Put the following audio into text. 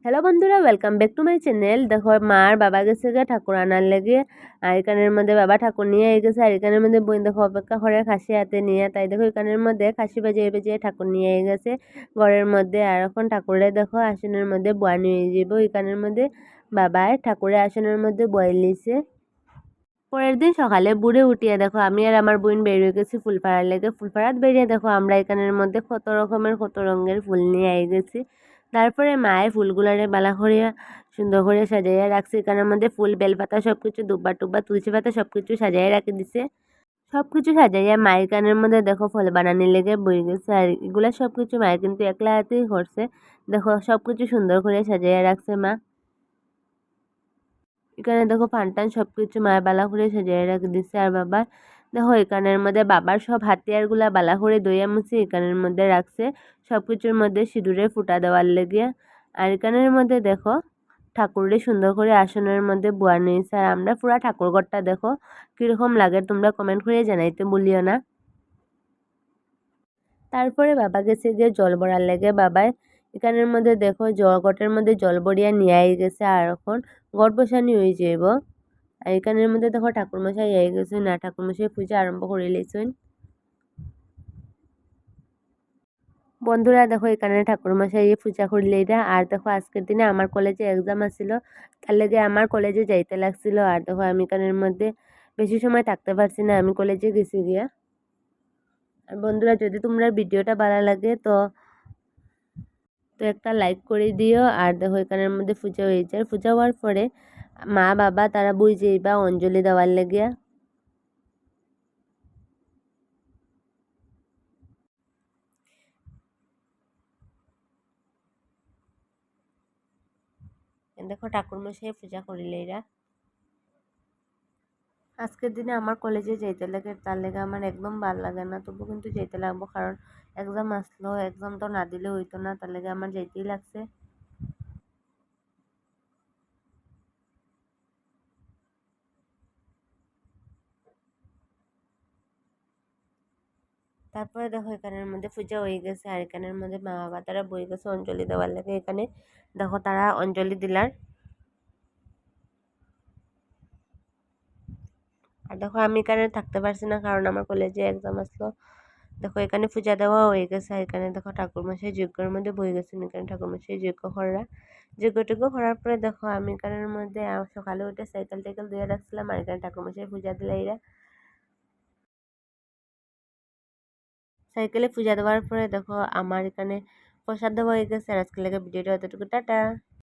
Hello বন্ধুরা, welcome back to my channel. দেখো মার বাবা গেছে গে ঠাকুর আনার লেগে। আর এখানের মধ্যে বাবা ঠাকুর নিয়ে গেছে। আর এখানের মধ্যে বোন দেখো অপেক্ষা করে খাসি হাতে নিয়ে। তাই দেখো এখানের মধ্যে খাসি বাজিয়ে বাজিয়ে ঠাকুর নিয়ে গেছে ঘরের মধ্যে। আর এখন ঠাকুরে দেখো আসনের মধ্যে বয়া নিয়ে যাব। এখানের মধ্যে বাবায় ঠাকুরের আসনের মধ্যে বয়ে লিছে। পরের দিন সকালে বুড়ে উঠিয়ে দেখো আমি আর আমার বোন বেরিয়ে গেছি ফুলপাড়ার লেগে। ফুলপাড়াত বেরিয়ে দেখো আমরা এখানের মধ্যে কত রকমের কত রঙের ফুল নিয়ে আই গেছি। তারপরে মায়ের ফুলগুলারে বালা করিয়া সুন্দর করে সাজাইয়া রাখছে। এখানের মধ্যে ফুল বেলপাতা সবকিছু দুব্বা টুব্বা তুলসী পাতা সবকিছু সাজাইয়া রাখি দিছে। সবকিছু সাজাইয়া মায়ের কানের মধ্যে দেখো ফল বানানির লেগে বই গেছে। আর এগুলা সবকিছু মায়ের কিন্তু একলা হাতেই করছে। দেখো সবকিছু সুন্দর করে সাজাইয়া রাখছে মা। এখানে দেখো পান-টান সবকিছু মায়ে বালা করে সাজিয়ে রেখে দিছে। আর বাবা দেখো এখানের মধ্যে বাবার সব হাতিয়ারগুলা বালা করে দইয়া মুছে এখানের মধ্যে রাখছে সবকিছুর মধ্যে সিঁদুরের ফুটা দেওয়ার লেগে। আর এখানের মধ্যে দেখো ঠাকুরের সুন্দর করে আসনের মধ্যে বোয়া নিয়েছে। আর আমরা পুরা ঠাকুরঘরটা দেখো কিরকম লাগে তোমরা কমেন্ট করে জানাইতে ভুলিও না। তারপরে বাবা গেছে গিয়ে জল ভরার লেগে। বাবাই এখানের মধ্যে দেখো ঘটের মধ্যে জল ভরিয়া নিয়ে গেছে। আর এখন ঘট বসানি হয়ে যাইব। আর এখানের মধ্যে দেখো ঠাকুরমশাই আই গেছেন। না ঠাকুরমশাই পূজা আরম্ভ করে লইছেন। বন্ধুরা দেখো এখানে ঠাকুরমশাই পূজা করলে এটা। আর দেখো আজকের দিনে আমার কলেজে এক্সাম আছিল, তার লেগে আমার কলেজে যাইতে লাগছিল। আর দেখো আমি এখানের মধ্যে বেশি সময় থাকতে পারছি না, আমি কলেজে গেছি গিয়া। আর বন্ধুরা যদি তোমরা ভিডিওটা ভালো লাগে তো তো একটা লাইক করে দিও। আর দেখো এখানের মধ্যে পূজা হয়েছে। আর পূজা হওয়ার পরে মা বাবা তারা বই যাইবা অঞ্জলি দেওয়ার লেগিয়া। দেখো ঠাকুরমশাই পূজা করিলে এরা। আজকের দিনে আমার কলেজে যাইতে লাগে, তার লেগে আমার একদম ভাল লাগে না, তবু কিন্তু যাইতে লাগবো কারণ এক্সাম আসলো, এক্সাম তো না দিলে হইতো না, তার লেগে আমার যাইতেই লাগছে। তারপরে দেখো এখানের মধ্যে পূজা হয়ে গেছে। আর এখানের মধ্যে মা বাবা তারা বই গেছে অঞ্জলি দেওয়ার লাগে। এখানে দেখো তারা অঞ্জলি দিলার। আর দেখো আমি এখানে থাকতে পারছি না কারণ আমার কলেজে এক্সাম আসলো। দেখো এখানে পূজা দেওয়া হয়ে গেছে। আর এখানে দেখো ঠাকুরমশাই যজ্ঞের মধ্যে বই গেছেন। এখানে ঠাকুরমশাই যজ্ঞ করা, যজ্ঞ করার পরে দেখো আমি এখানের মধ্যে সকালে উঠে সাইকেল টাইকেল ধুয়ে রাখছিলাম। আর এখানে ঠাকুরমশাই পূজা দিলে এরা। সাইকেলে পূজা দেওয়ার পরে দেখো আমার এখানে প্রসাদ দেওয়া হয়ে গেছে। আর আজকে লাগে ভিডিওটা অতটুকু, টাটা।